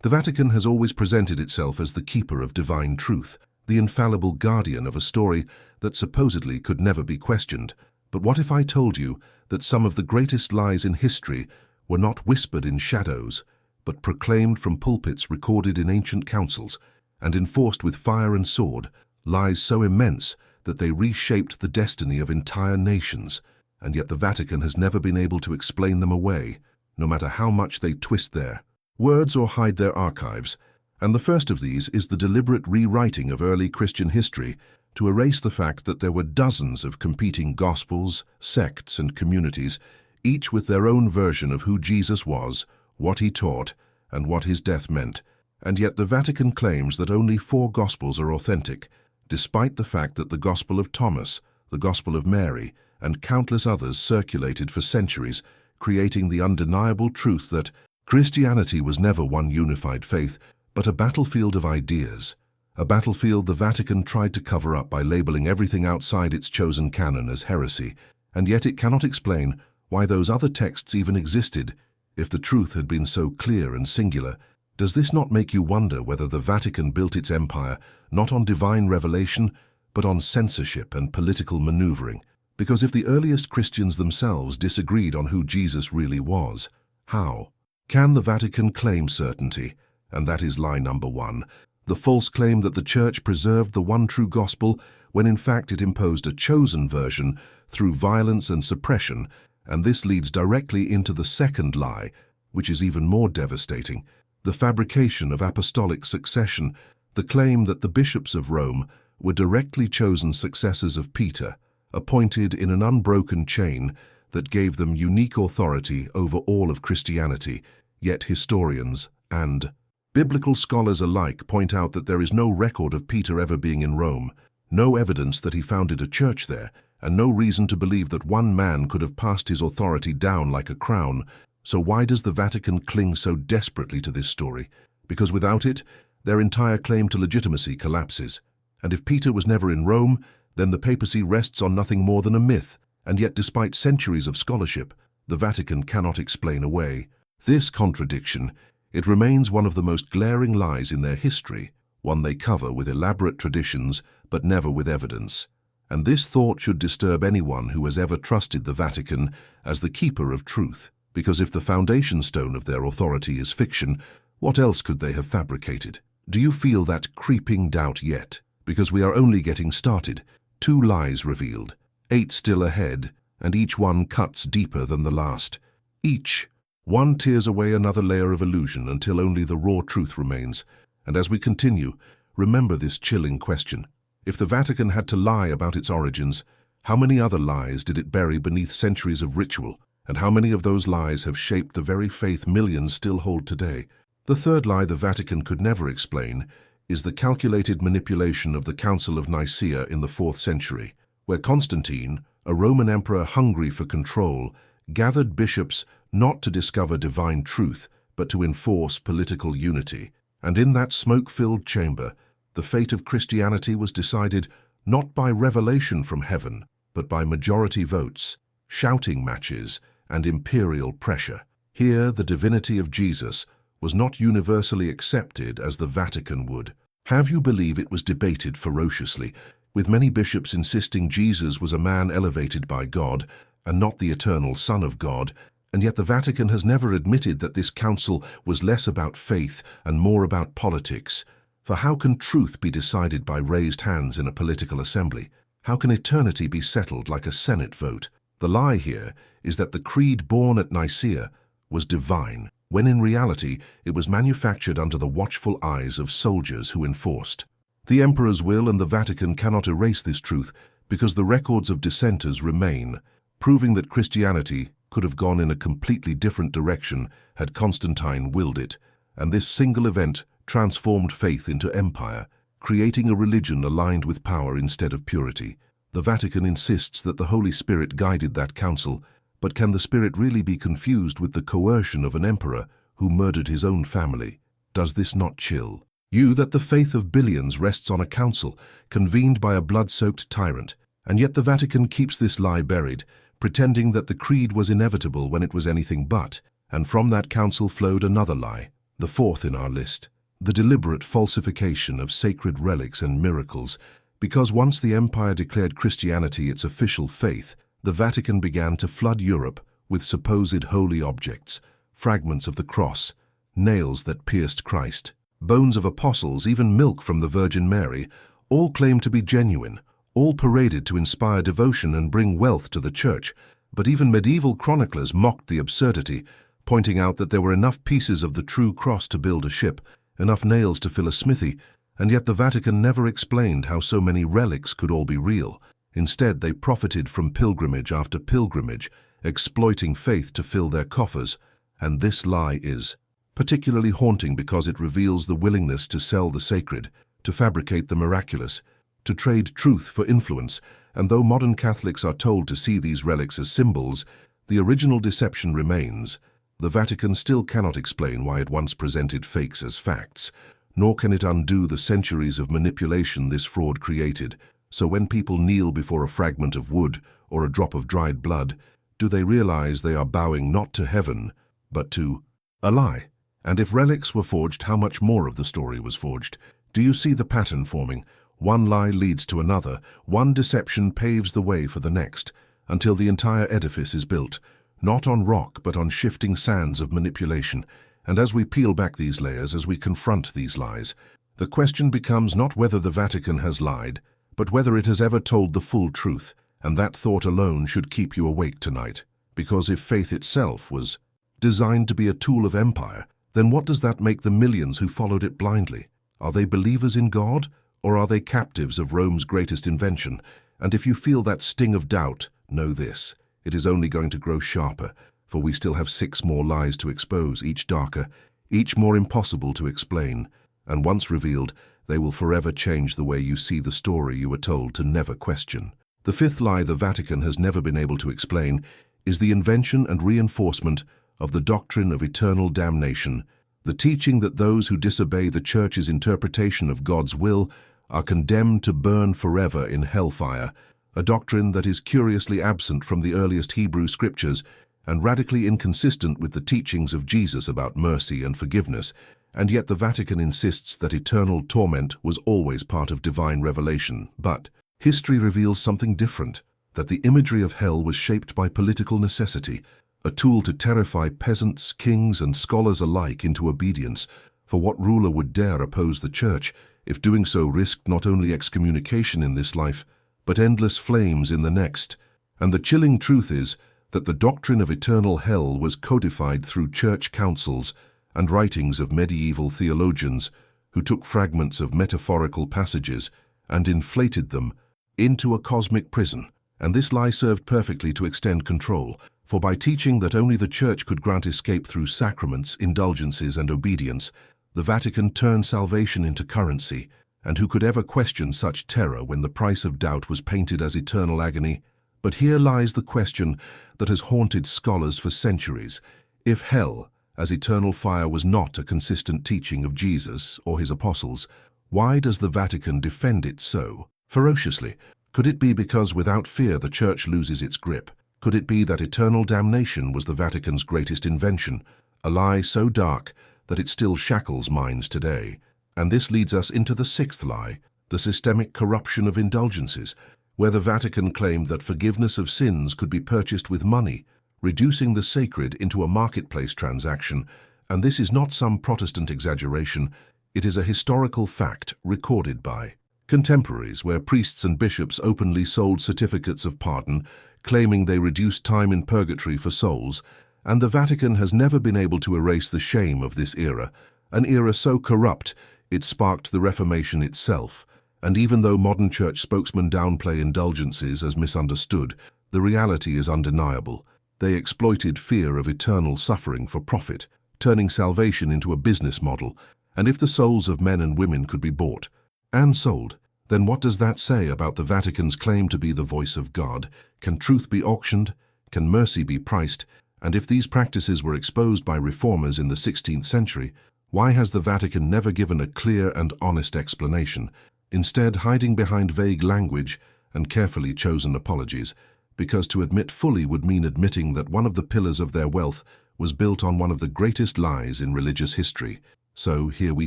The Vatican has always presented itself as the keeper of divine truth, the infallible guardian of a story that supposedly could never be questioned. But what if I told you that some of the greatest lies in history were not whispered in shadows, but proclaimed from pulpits recorded in ancient councils and enforced with fire and sword, lies so immense that they reshaped the destiny of entire nations, and yet the Vatican has never been able to explain them away, no matter how much they twist their words or hide their archives. And the first of these is the deliberate rewriting of early Christian history to erase the fact that there were dozens of competing gospels, sects, and communities, each with their own version of who Jesus was, what he taught, and what his death meant. And yet the Vatican claims that only 4 gospels are authentic, despite the fact that the Gospel of Thomas, the Gospel of Mary, and countless others circulated for centuries, creating the undeniable truth that Christianity was never one unified faith, but a battlefield of ideas, a battlefield the Vatican tried to cover up by labeling everything outside its chosen canon as heresy, and yet it cannot explain why those other texts even existed if the truth had been so clear and singular. Does this not make you wonder whether the Vatican built its empire not on divine revelation, but on censorship and political maneuvering? Because if the earliest Christians themselves disagreed on who Jesus really was, how can the Vatican claim certainty? And that is lie number 1, the false claim that the Church preserved the one true gospel when in fact it imposed a chosen version through violence and suppression. And this leads directly into the second lie, which is even more devastating, the fabrication of apostolic succession, the claim that the bishops of Rome were directly chosen successors of Peter, appointed in an unbroken chain that gave them unique authority over all of Christianity. Yet historians and biblical scholars alike point out that there is no record of Peter ever being in Rome, no evidence that he founded a church there, and no reason to believe that one man could have passed his authority down like a crown. So why does the Vatican cling so desperately to this story? Because without it, their entire claim to legitimacy collapses. And if Peter was never in Rome, then the papacy rests on nothing more than a myth. And yet, despite centuries of scholarship, the Vatican cannot explain away this contradiction. It remains one of the most glaring lies in their history, one they cover with elaborate traditions, but never with evidence. And this thought should disturb anyone who has ever trusted the Vatican as the keeper of truth, because if the foundation stone of their authority is fiction, what else could they have fabricated? Do you feel that creeping doubt yet? Because we are only getting started. 2 lies revealed, 8 still ahead, and each one cuts deeper than the last. Each one tears away another layer of illusion until only the raw truth remains. And as we continue, remember this chilling question. If the Vatican had to lie about its origins, how many other lies did it bury beneath centuries of ritual? And how many of those lies have shaped the very faith millions still hold today? The third lie the Vatican could never explain is the calculated manipulation of the Council of Nicaea in the 4th century, where Constantine, a Roman emperor hungry for control, gathered bishops not to discover divine truth, but to enforce political unity. And in that smoke-filled chamber, the fate of Christianity was decided not by revelation from heaven, but by majority votes, shouting matches, and imperial pressure. Here, the divinity of Jesus was not universally accepted as the Vatican would. Have you believe it was debated ferociously, with many bishops insisting Jesus was a man elevated by God and not the eternal Son of God, and yet the Vatican has never admitted that this council was less about faith and more about politics. For how can truth be decided by raised hands in a political assembly? How can eternity be settled like a Senate vote? The lie here is that the creed born at Nicaea was divine, when in reality it was manufactured under the watchful eyes of soldiers who enforced the emperor's will, and the Vatican cannot erase this truth because the records of dissenters remain, proving that Christianity could have gone in a completely different direction had Constantine willed it, and this single event transformed faith into empire, creating a religion aligned with power instead of purity. The Vatican insists that the Holy Spirit guided that council, but can the Spirit really be confused with the coercion of an emperor who murdered his own family? Does this not chill you that the faith of billions rests on a council convened by a blood-soaked tyrant? And yet the Vatican keeps this lie buried, pretending that the creed was inevitable when it was anything but, and from that council flowed another lie, The fourth in our list, the deliberate falsification of sacred relics and miracles. Because once the empire declared Christianity its official faith, the Vatican began to flood Europe with supposed holy objects, fragments of the cross, nails that pierced Christ, bones of apostles, even milk from the Virgin Mary, all claimed to be genuine, all paraded to inspire devotion and bring wealth to the church. But even medieval chroniclers mocked the absurdity, pointing out that there were enough pieces of the true cross to build a ship, enough nails to fill a smithy, and yet the Vatican never explained how so many relics could all be real. Instead, they profited from pilgrimage after pilgrimage, exploiting faith to fill their coffers. And this lie is particularly haunting because it reveals the willingness to sell the sacred, to fabricate the miraculous, to trade truth for influence. And though modern Catholics are told to see these relics as symbols, the original deception remains. The Vatican still cannot explain why it once presented fakes as facts, nor can it undo the centuries of manipulation this fraud created. So when people kneel before a fragment of wood or a drop of dried blood, do they realize they are bowing not to heaven, but to a lie? And if relics were forged, how much more of the story was forged? Do you see the pattern forming? One lie leads to another, one deception paves the way for the next, until the entire edifice is built, not on rock but on shifting sands of manipulation. And as we peel back these layers, as we confront these lies, the question becomes not whether the Vatican has lied, but whether it has ever told the full truth. And that thought alone should keep you awake tonight. Because if faith itself was designed to be a tool of empire, then what does that make the millions who followed it blindly? Are they believers in God, or are they captives of Rome's greatest invention? And if you feel that sting of doubt, know this: it is only going to grow sharper, for we still have 6 more lies to expose, each darker, each more impossible to explain. And once revealed, they will forever change the way you see the story you were told to never question. The fifth lie the Vatican has never been able to explain is the invention and reinforcement of the doctrine of eternal damnation, the teaching that those who disobey the Church's interpretation of God's will are condemned to burn forever in hellfire, a doctrine that is curiously absent from the earliest Hebrew scriptures and radically inconsistent with the teachings of Jesus about mercy and forgiveness. And yet the Vatican insists that eternal torment was always part of divine revelation. But history reveals something different, that the imagery of hell was shaped by political necessity, a tool to terrify peasants, kings, and scholars alike into obedience. For what ruler would dare oppose the Church, if doing so risked not only excommunication in this life, but endless flames in the next? And the chilling truth is that the doctrine of eternal hell was codified through church councils and writings of medieval theologians who took fragments of metaphorical passages and inflated them into a cosmic prison. And this lie served perfectly to extend control, for by teaching that only the Church could grant escape through sacraments, indulgences, and obedience, the Vatican turned salvation into currency. And who could ever question such terror when the price of doubt was painted as eternal agony? But here lies the question that has haunted scholars for centuries. If hell, as eternal fire, was not a consistent teaching of Jesus or his apostles, why does the Vatican defend it so ferociously? Could it be because without fear the Church loses its grip? Could it be that eternal damnation was the Vatican's greatest invention, a lie so dark that it still shackles minds today? And this leads us into the sixth lie, the systemic corruption of indulgences, where the Vatican claimed that forgiveness of sins could be purchased with money, reducing the sacred into a marketplace transaction. And this is not some Protestant exaggeration, it is a historical fact recorded by contemporaries, where priests and bishops openly sold certificates of pardon, claiming they reduced time in purgatory for souls. And the Vatican has never been able to erase the shame of this era, an era so corrupt it sparked the Reformation itself. And even though modern church spokesmen downplay indulgences as misunderstood, the reality is undeniable. They exploited fear of eternal suffering for profit, turning salvation into a business model. And if the souls of men and women could be bought and sold, then what does that say about the Vatican's claim to be the voice of God? Can truth be auctioned? Can mercy be priced? And if these practices were exposed by reformers in the 16th century, why has the Vatican never given a clear and honest explanation, instead hiding behind vague language and carefully chosen apologies? Because to admit fully would mean admitting that one of the pillars of their wealth was built on one of the greatest lies in religious history. So here we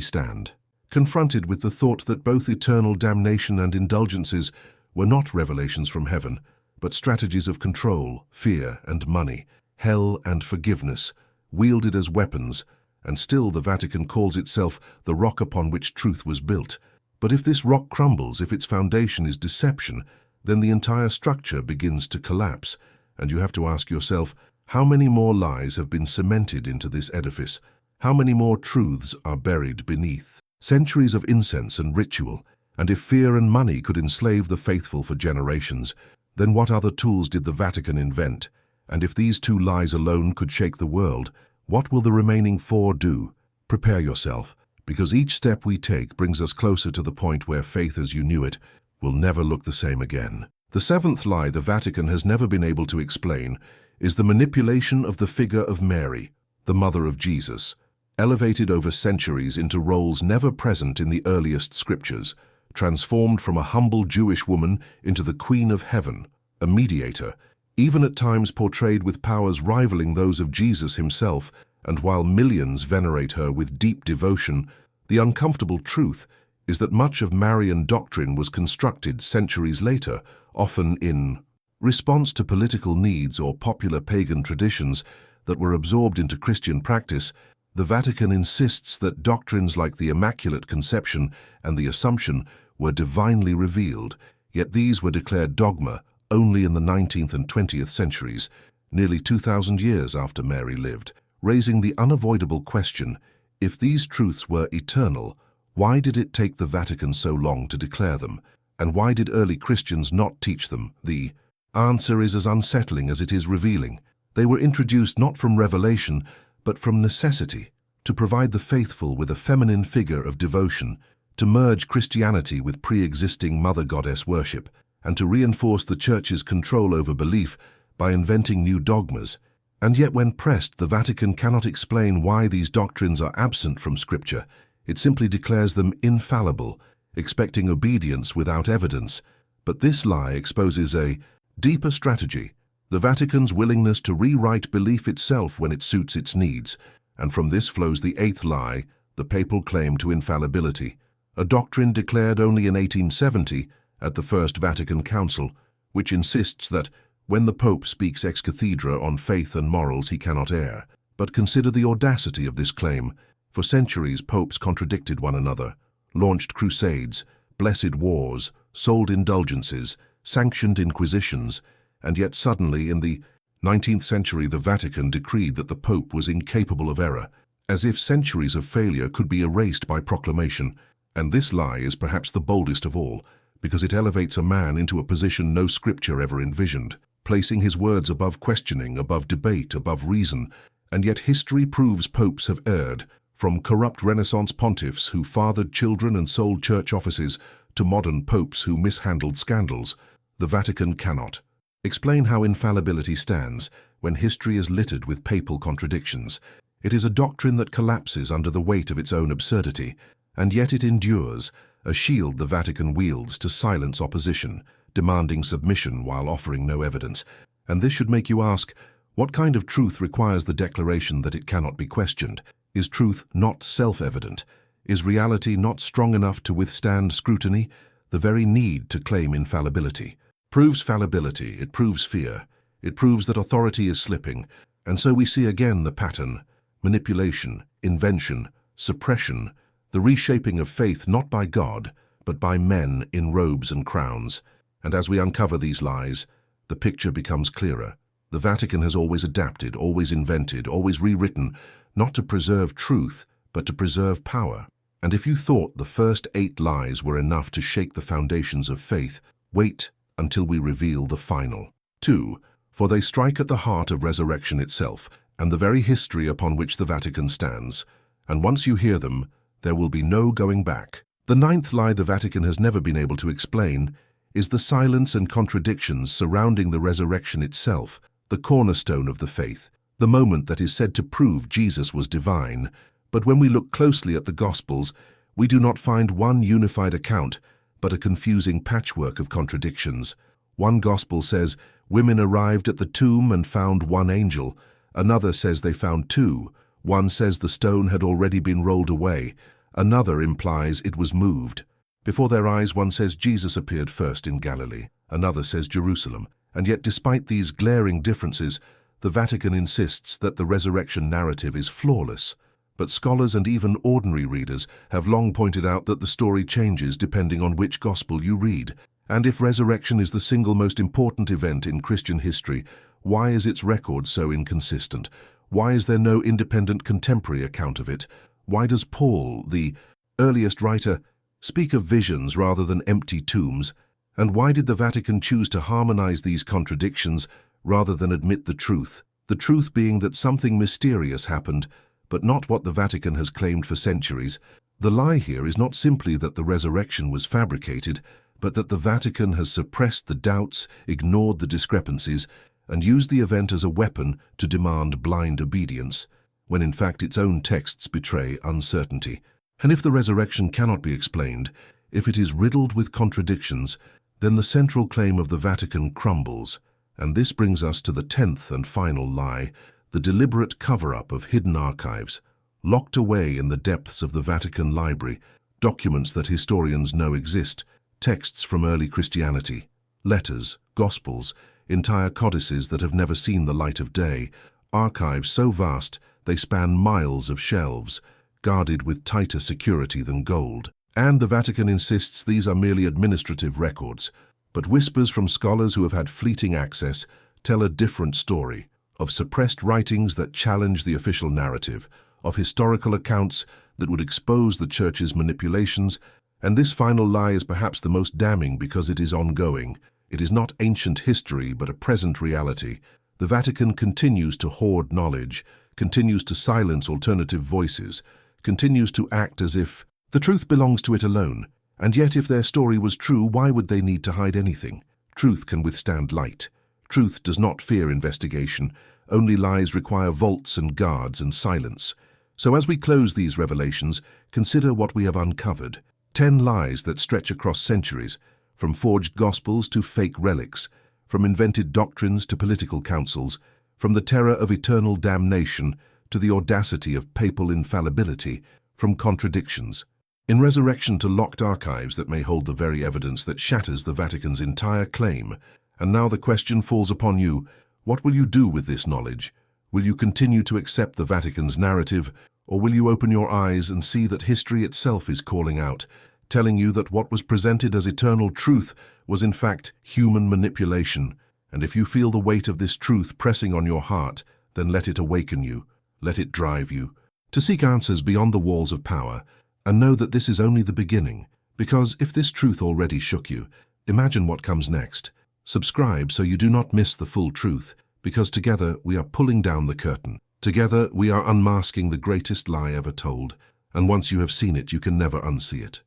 stand, confronted with the thought that both eternal damnation and indulgences were not revelations from heaven, but strategies of control, fear, and money, hell and forgiveness, wielded as weapons, and still the Vatican calls itself the rock upon which truth was built. But if this rock crumbles, if its foundation is deception, then the entire structure begins to collapse, and you have to ask yourself, how many more lies have been cemented into this edifice? How many more truths are buried beneath? Centuries of incense and ritual, and if fear and money could enslave the faithful for generations, then what other tools did the Vatican invent? And if these two lies alone could shake the world, what will the remaining four do? Prepare yourself, because each step we take brings us closer to the point where faith as you knew it will never look the same again. The seventh lie the Vatican has never been able to explain is the manipulation of the figure of Mary, the mother of Jesus, elevated over centuries into roles never present in the earliest scriptures, transformed from a humble Jewish woman into the Queen of Heaven, a mediator, even at times portrayed with powers rivaling those of Jesus himself, and while millions venerate her with deep devotion, the uncomfortable truth is that much of Marian doctrine was constructed centuries later, often in response to political needs or popular pagan traditions that were absorbed into Christian practice. The Vatican insists that doctrines like the Immaculate Conception and the Assumption were divinely revealed, yet these were declared dogma only in the 19th and 20th centuries, nearly 2,000 years after Mary lived, raising the unavoidable question, if these truths were eternal, why did it take the Vatican so long to declare them? And why did early Christians not teach them? The answer is as unsettling as it is revealing. They were introduced not from revelation, but from necessity, to provide the faithful with a feminine figure of devotion, to merge Christianity with pre-existing mother goddess worship, and to reinforce the Church's control over belief by inventing new dogmas. And yet when pressed, the Vatican cannot explain why these doctrines are absent from Scripture. It simply declares them infallible, expecting obedience without evidence. But this lie exposes a deeper strategy, the Vatican's willingness to rewrite belief itself when it suits its needs. And from this flows the eighth lie, the papal claim to infallibility, a doctrine declared only in 1870 at the First Vatican Council, which insists that when the Pope speaks ex cathedra on faith and morals he cannot err. But consider the audacity of this claim. For centuries popes contradicted one another, launched crusades, blessed wars, sold indulgences, sanctioned inquisitions, and yet suddenly in the 19th century the Vatican decreed that the Pope was incapable of error, as if centuries of failure could be erased by proclamation. And this lie is perhaps the boldest of all, because it elevates a man into a position no scripture ever envisioned, placing his words above questioning, above debate, above reason. And yet history proves popes have erred, from corrupt Renaissance pontiffs who fathered children and sold church offices to modern popes who mishandled scandals. The Vatican cannot explain how infallibility stands when history is littered with papal contradictions. It is a doctrine that collapses under the weight of its own absurdity, and yet it endures, a shield the Vatican wields to silence opposition, demanding submission while offering no evidence. And this should make you ask, what kind of truth requires the declaration that it cannot be questioned? Is truth not self-evident? Is reality not strong enough to withstand scrutiny? The very need to claim infallibility proves fallibility, it proves fear, it proves that authority is slipping. And so we see again the pattern: manipulation, invention, suppression, the reshaping of faith not by God, but by men in robes and crowns. And as we uncover these lies, the picture becomes clearer. The Vatican has always adapted, always invented, always rewritten, not to preserve truth, but to preserve power. And if you thought the first 8 lies were enough to shake the foundations of faith, wait until we reveal the final 2, for they strike at the heart of resurrection itself and the very history upon which the Vatican stands. And once you hear them, there will be no going back. The 9th lie the Vatican has never been able to explain is the silence and contradictions surrounding the resurrection itself, the cornerstone of the faith, the moment that is said to prove Jesus was divine. But when we look closely at the Gospels, we do not find one unified account, but a confusing patchwork of contradictions. One Gospel says women arrived at the tomb and found one angel. Another says they found two. One says the stone had already been rolled away. Another implies it was moved. Before their eyes, one says Jesus appeared first in Galilee. Another says Jerusalem. And yet, despite these glaring differences, the Vatican insists that the resurrection narrative is flawless. But scholars and even ordinary readers have long pointed out that the story changes depending on which gospel you read. And if resurrection is the single most important event in Christian history, why is its record so inconsistent? Why is there no independent contemporary account of it? Why does Paul, the earliest writer, speak of visions rather than empty tombs? And why did the Vatican choose to harmonize these contradictions rather than admit the truth? The truth being that something mysterious happened, but not what the Vatican has claimed for centuries. The lie here is not simply that the resurrection was fabricated, but that the Vatican has suppressed the doubts, ignored the discrepancies, and used the event as a weapon to demand blind obedience, when in fact its own texts betray uncertainty. And if the resurrection cannot be explained, if it is riddled with contradictions, then the central claim of the Vatican crumbles. And this brings us to the 10th and final lie, the deliberate cover-up of hidden archives, locked away in the depths of the Vatican Library, documents that historians know exist, texts from early Christianity, letters, gospels, entire codices that have never seen the light of day, archives so vast they span miles of shelves, guarded with tighter security than gold. And the Vatican insists these are merely administrative records, but whispers from scholars who have had fleeting access tell a different story, of suppressed writings that challenge the official narrative, of historical accounts that would expose the Church's manipulations. And this final lie is perhaps the most damning because it is ongoing. It is not ancient history, but a present reality. The Vatican continues to hoard knowledge, continues to silence alternative voices, continues to act as if the truth belongs to it alone. And yet, if their story was true, why would they need to hide anything? Truth can withstand light. Truth does not fear investigation. Only lies require vaults and guards and silence. So as we close these revelations, consider what we have uncovered. 10 lies that stretch across centuries, from forged gospels to fake relics, from invented doctrines to political councils, from the terror of eternal damnation to the audacity of papal infallibility, from contradictions. In resurrection to locked archives that may hold the very evidence that shatters the Vatican's entire claim. And now the question falls upon you: what will you do with this knowledge? Will you continue to accept the Vatican's narrative, or will you open your eyes and see that history itself is calling out, telling you that what was presented as eternal truth was in fact human manipulation? And if you feel the weight of this truth pressing on your heart, then let it awaken you, let it drive you, to seek answers beyond the walls of power, and know that this is only the beginning. Because if this truth already shook you, imagine what comes next. Subscribe so you do not miss the full truth, because together we are pulling down the curtain. Together we are unmasking the greatest lie ever told, and once you have seen it, you can never unsee it.